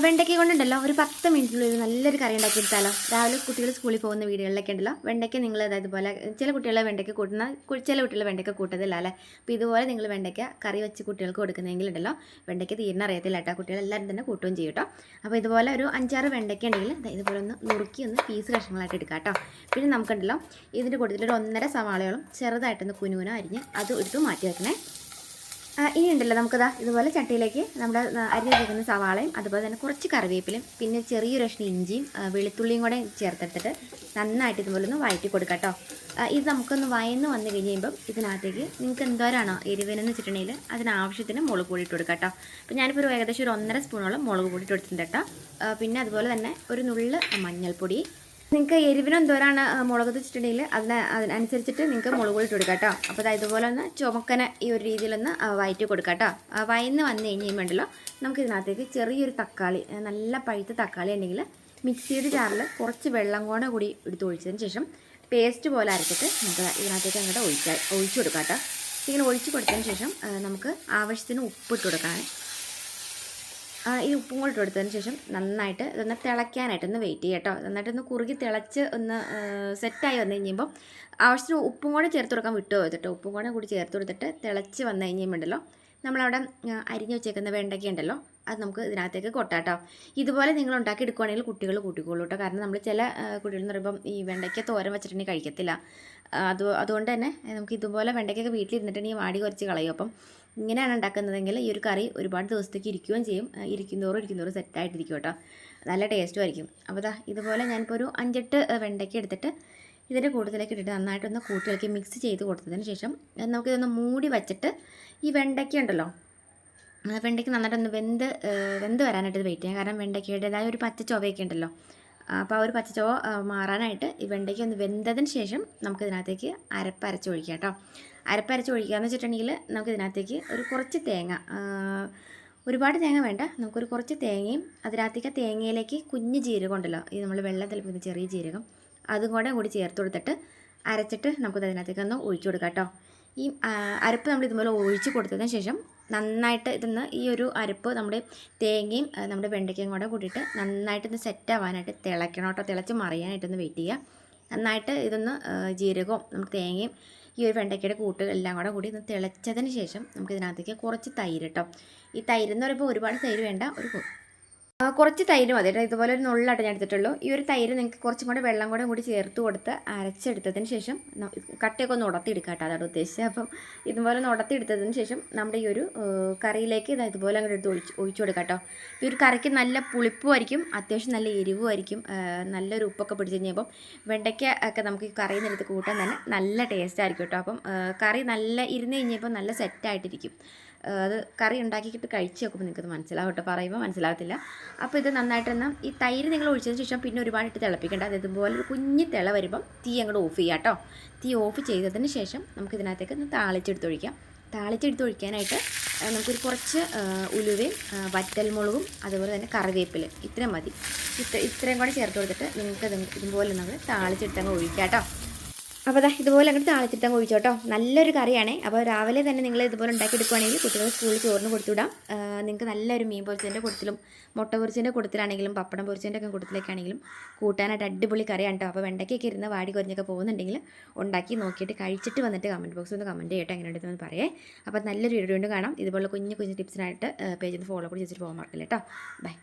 വെണ്ടയ്ക്ക കൊണ്ടുണ്ടല്ലോ ഒരു 10 മിനിറ്റിനുള്ളിൽ നല്ലൊരു കറി ഉണ്ടാക്കിയെടുത്താലോ. രാവിലെ കുട്ടികൾ സ്കൂളിൽ പോകുന്ന വീടുകളിലൊക്കെ ഉണ്ടല്ലോ വെണ്ടയ്ക്ക നിങ്ങൾ ഇതുപോലെ ചില കുട്ടികളെ വെണ്ടയ്ക്ക കൂട്ടുന്ന ചില കുട്ടികളെ വെണ്ടയ്ക്ക കൂട്ടത്തില്ല അല്ലേ. അപ്പോൾ ഇതുപോലെ നിങ്ങൾ വെണ്ടയ്ക്ക കറി വെച്ച് കുട്ടികൾക്ക് കൊടുക്കുന്നെങ്കിലുണ്ടല്ലോ വെണ്ടയ്ക്ക തീർന്ന അറിയത്തില്ല കേട്ടോ. കുട്ടികളെല്ലാവരും തന്നെ കൂട്ടുകയും ചെയ്യും കേട്ടോ. അപ്പോൾ ഇതുപോലെ ഒരു 5-6 വെണ്ടയ്ക്ക ഉണ്ടെങ്കിൽ ഇതുപോലെ ഒന്ന് നുറുക്കി ഒന്ന് പീസ് കഷ്ണങ്ങളായിട്ട് എടുക്കാം കേട്ടോ. പിന്നെ നമുക്കുണ്ടല്ലോ ഇതിൻ്റെ കൂട്ടത്തിൽ ഒരു 1.5 സവാളയോളം ചെറുതായിട്ടൊന്ന് കുനുകുന അരിഞ്ഞ് അത് എടുത്ത് മാറ്റി വെക്കണേ. ഇനി ഉണ്ടല്ലോ നമുക്കിതാ ഇതുപോലെ ചട്ടിയിലേക്ക് നമ്മുടെ അരിഞ്ഞ് വെക്കുന്ന സവാളയും അതുപോലെ തന്നെ കുറച്ച് കറിവേപ്പിലും പിന്നെ ചെറിയൊരു കഷ്ണം ഇഞ്ചിയും വെളുത്തുള്ളിയും കൂടെ ചേർത്തെടുത്തിട്ട് നന്നായിട്ട് ഇതുപോലെ ഒന്ന് വഴറ്റി കൊടുക്കാം കേട്ടോ. ഇത് നമുക്കൊന്ന് വയന്ന് വന്നു കഴിയുമ്പം ഇതിനകത്തേക്ക് നിങ്ങൾക്ക് എന്തോരാണോ എരിവിനെന്ന് വെച്ചിട്ടുണ്ടെങ്കിൽ അതിനാവശ്യത്തിന് മുളക് പൊടി ഇട്ട് കൊടുക്കാം കേട്ടോ. അപ്പോൾ ഞാനിപ്പോൾ ഒരു ഏകദേശം ഒരു 1.5 സ്പൂണോളം മുളക് പൊടി ഇട്ട് കൊടുത്തിട്ടുണ്ട് കേട്ടോ. പിന്നെ അതുപോലെ തന്നെ ഒരു നുള്ള് മഞ്ഞൾപ്പൊടി. നിങ്ങൾക്ക് എരിവിന് എന്തോരാണ് മുളക് വെച്ചിട്ടുണ്ടെങ്കിൽ അതിനനുസരിച്ചിട്ട് നിങ്ങൾക്ക് മുളക് പൊടി ഇട്ട് കൊടുക്കാം കേട്ടോ. അപ്പോൾ ഇതുപോലെ ഒന്ന് ചുമക്കനെ ഈ ഒരു രീതിയിലൊന്ന് വയറ്റി കൊടുക്കാം കേട്ടോ. വയന്ന് വന്നു കഴിഞ്ഞ് കഴിയുമ്പോണ്ടല്ലോ നമുക്ക് ഇതിനകത്തേക്ക് ചെറിയൊരു തക്കാളി, നല്ല പഴുത്ത തക്കാളി ഉണ്ടെങ്കിൽ മിക്സിയുടെ ജാറിൽ കുറച്ച് വെള്ളം കൂടി എടുത്ത് ഒഴിച്ചതിന് ശേഷം പേസ്റ്റ് പോലെ അരച്ചിട്ട് നമുക്ക് ഇതിനകത്തേക്ക് അങ്ങോട്ട് ഒഴിച്ചു കൊടുക്കാം കേട്ടോ. ഇങ്ങനെ ഒഴിച്ച് കൊടുത്തതിന് ശേഷം നമുക്ക് ആവശ്യത്തിന് ഉപ്പിട്ട് കൊടുക്കാം. ഈ ഉപ്പും കൂടി ഇട്ട് കൊടുത്തതിന് ശേഷം നന്നായിട്ട് ഇതൊന്ന് തിളയ്ക്കാനായിട്ടൊന്ന് വെയിറ്റ് ചെയ്യാം കേട്ടോ. നന്നായിട്ടൊന്ന് കുറുകി തിളച്ച് ഒന്ന് സെറ്റായി വന്നു കഴിയുമ്പോൾ ആവശ്യത്തിന് ഉപ്പും കൂടെ ചേർത്ത് കൊടുക്കാൻ വിട്ടു പോയിട്ടോ. ഉപ്പും കൂടി ചേർത്ത് കൊടുത്തിട്ട് തിളച്ച് വന്നു കഴിയുമ്പോണ്ടല്ലോ നമ്മളവിടെ അരിഞ്ഞ് വെച്ചേക്കുന്ന വെണ്ടയ്ക്ക ഉണ്ടല്ലോ അത് നമുക്ക് ഇതിനകത്തേക്ക് കൊട്ടാട്ടോ. ഇതുപോലെ നിങ്ങൾ ഉണ്ടാക്കി എടുക്കുകയാണെങ്കിൽ കുട്ടികൾ കൂട്ടിക്കോളൂ കേട്ടോ. കാരണം നമ്മൾ ചില കുട്ടികൾ എന്ന് പറയുമ്പം ഈ വെണ്ടയ്ക്ക തോരൻ വെച്ചിട്ടുണ്ടെങ്കിൽ കഴിക്കത്തില്ല. അതുകൊണ്ട് തന്നെ നമുക്ക് ഇതുപോലെ വെണ്ടയ്ക്കൊക്കെ വീട്ടിലിരുന്നിട്ടുണ്ടെങ്കിൽ വാടി കുറച്ച് കളയും. അപ്പം ഇങ്ങനെയാണ് ഉണ്ടാക്കുന്നതെങ്കിൽ ഈ ഒരു കറി ഒരുപാട് ദിവസത്തേക്ക് ഇരിക്കുകയും ചെയ്യും. ഇരിക്കുന്നോറും സെറ്റായിട്ടിരിക്കും കേട്ടോ. നല്ല ടേസ്റ്റും ആയിരിക്കും. അപ്പോൾ ഇതുപോലെ ഞാനിപ്പോൾ ഒരു 5-8 വെണ്ടയ്ക്ക എടുത്തിട്ട് ഇതിൻ്റെ കൂട്ടത്തിലേക്ക് ഇട്ടിട്ട് നന്നായിട്ടൊന്ന് കൂട്ടിയിളക്കി മിക്സ് ചെയ്ത് കൊടുത്തതിന് ശേഷം നമുക്കിതൊന്ന് മൂടി വെച്ചിട്ട് ഈ വെണ്ടയ്ക്ക ഉണ്ടല്ലോ വെണ്ടയ്ക്ക് നന്നായിട്ടൊന്ന് വെന്ത് വരാനായിട്ട് വെയിറ്റ് ചെയ്യാം. കാരണം വെണ്ടയ്ക്കയുടേതായ ഒരു പച്ച ചൊവയൊക്കെ ഉണ്ടല്ലോ. അപ്പോൾ ആ ഒരു പച്ച ചുവ മാറാനായിട്ട് ഈ വെണ്ടയ്ക്ക ഒന്ന് വെന്തതിന് ശേഷം നമുക്കിതിനകത്തേക്ക് അരപ്പരച്ച് ഒഴിക്കാം കേട്ടോ. അരപ്പരച്ച് ഒഴിക്കുകയെന്ന് വെച്ചിട്ടുണ്ടെങ്കിൽ നമുക്കിതിനകത്തേക്ക് ഒരു കുറച്ച് തേങ്ങ, ഒരുപാട് തേങ്ങ വേണ്ട, നമുക്കൊരു കുറച്ച് തേങ്ങയും അതിനകത്തേക്ക് തേങ്ങയിലേക്ക് കുഞ്ഞ് ജീരകം ഉണ്ടല്ലോ, ഈ നമ്മൾ വെള്ളം തിളപ്പിക്കുന്ന ചെറിയ ജീരകം അതും കൂടി ചേർത്ത് കൊടുത്തിട്ട് അരച്ചിട്ട് നമുക്കത് അതിനകത്തേക്ക് ഒന്ന് ഒഴിച്ചു കൊടുക്കാം കേട്ടോ. ഈ അരപ്പ് നമ്മൾ ഇതുപോലെ ഒഴിച്ച് കൊടുത്തതിന് ശേഷം നന്നായിട്ട് ഈ ഒരു അരപ്പ് നമ്മുടെ തേങ്ങയും നമ്മുടെ വെണ്ടയ്ക്കയും കൂട്ടിയിട്ട് നന്നായിട്ടൊന്ന് സെറ്റാവാനായിട്ട് തിളയ്ക്കണം കേട്ടോ. തിളച്ച് മറിയാനായിട്ടൊന്ന് വെയിറ്റ് ചെയ്യുക. നന്നായിട്ട് ഇതൊന്ന് ജീരകവും നമ്മുടെ തേങ്ങയും ഈ ഒരു വെണ്ടയ്ക്കയുടെ കൂട്ട് എല്ലാം കൂടി ഒന്ന് തിളച്ചതിന് ശേഷം നമുക്കിതിനകത്തേക്ക് കുറച്ച് തൈര് കേട്ടോ. ഈ തൈര് എന്ന് പറയുമ്പോൾ ഒരുപാട് തൈര് വേണ്ട, കുറച്ച് തൈര് മതി കേട്ടോ. ഇതുപോലെ ഒരു നുള്ളായിട്ട് ഞാൻ എടുത്തിട്ടുള്ളൂ. ഈ ഒരു തൈര് നിങ്ങൾക്ക് കുറച്ചും കൂടെ വെള്ളം കൂടി ചേർത്ത് കൊടുത്ത് അരച്ചെടുത്തതിന് ശേഷം കട്ടയൊക്കെ ഒന്ന് ഉടത്തിയെടുക്കുക കേട്ടോ, അതാണ് ഉദ്ദേശിച്ചത്. അപ്പം ഇതുപോലെ ഒന്ന് ഉടത്തിയെടുത്തതിന് ശേഷം നമ്മുടെ ഈ ഒരു കറിയിലേക്ക് ഇതുപോലെ അങ്ങോട്ട് എടുത്ത് ഒഴിച്ചു കൊടുക്കാം കേട്ടോ. ഈ ഒരു കറിക്ക് നല്ല പുളിപ്പുമായിരിക്കും, അത്യാവശ്യം നല്ല എരിവുമായിരിക്കും, നല്ലൊരു ഉപ്പൊക്കെ പിടിച്ച് കഴിഞ്ഞപ്പം വെണ്ടയ്ക്ക ഒക്കെ നമുക്ക് ഈ കറിയിൽ നിന്നെടുത്ത് കൂട്ടാൻ തന്നെ നല്ല ടേസ്റ്റ് ആയിരിക്കും കേട്ടോ. അപ്പം കറി നല്ല ഇരുന്ന് കഴിഞ്ഞപ്പോൾ നല്ല സെറ്റായിട്ടിരിക്കും. അത് കറി ഉണ്ടാക്കിയിട്ട് കഴിച്ച് നോക്കുമ്പോൾ നിങ്ങൾക്കത് മനസ്സിലാവും കേട്ടോ, പറയുമ്പോൾ മനസ്സിലാകത്തില്ല. അപ്പോൾ ഇത് നന്നായിട്ടൊന്ന് ഈ തൈര് നിങ്ങൾ ഒഴിച്ചതിന് ശേഷം പിന്നെ ഒരുപാട് ഇട്ട് തിളപ്പിക്കേണ്ട. അത് ഇതുപോലെ ഒരു കുഞ്ഞ് തിള വരുമ്പം തീ അങ്ങോട്ട് ഓഫ് ചെയ്യാം കേട്ടോ. തീ ഓഫ് ചെയ്തതിന് ശേഷം നമുക്കിതിനകത്തേക്ക് ഒന്ന് താളിച്ചെടുത്തൊഴിക്കാനായിട്ട് നമുക്കൊരു കുറച്ച് ഉലുവയും വറ്റൽമുളകും അതുപോലെ തന്നെ കറിവേപ്പില ഇത്രയും മതി. ഇത്രയും കൂടെ ചേർത്ത് കൊടുത്തിട്ട് നിങ്ങൾക്ക് ഇതുപോലെ നമ്മൾ താളിച്ചെടുത്തങ്ങ് ഒഴിക്കാം കേട്ടോ. അപ്പോൾ ഇതുപോലെ അങ്ങോട്ട് താളിച്ചിട്ടങ്ങ് ഒഴിച്ചോ കേട്ടോ. നല്ലൊരു കറിയാണേ. അപ്പോൾ രാവിലെ തന്നെ നിങ്ങൾ ഇതുപോലെ ഉണ്ടാക്കിയെടുക്കുകയാണെങ്കിൽ കുട്ടികൾ സ്കൂളിൽ ചോറിന് കൊടുത്തുവിടാം. നിങ്ങൾക്ക് നല്ലൊരു മീൻ പൊരിച്ചതിൻ്റെ കൂട്ടത്തിലും മുട്ട പൊരിച്ചതിൻ്റെ കൂട്ടത്തിലാണെങ്കിലും പപ്പടം പൊരിച്ചതിൻ്റെ ഒക്കെ കൂട്ടത്തിലേക്കാണെങ്കിലും കൂട്ടാനായിട്ട് അടിപൊളി കറിയാണ് കേട്ടോ. അപ്പോൾ വെണ്ടയ്ക്കൊക്കെ ഇരുന്ന് വാടി കുറഞ്ഞൊക്കെ പോകുന്നുണ്ടെങ്കിൽ ഉണ്ടാക്കി നോക്കിയിട്ട് കഴിച്ചിട്ട് വന്നിട്ട് കമൻറ്റ് ബോക്സിൽ ഒന്ന് കമൻറ്റ് ചെയ്യട്ടെ, എങ്ങനെ ഉണ്ടെന്ന് പറയേ. അപ്പോൾ നല്ലൊരു വീഡിയോ കൊണ്ട് കാണാം. ഇതുപോലെ കുഞ്ഞു ടിപ്സിനായിട്ട് പേജിൽ ഫോളോ കൂടി ചെയ്തിട്ട് പോകാൻ മറക്കില്ല കേട്ടോ. ബൈ.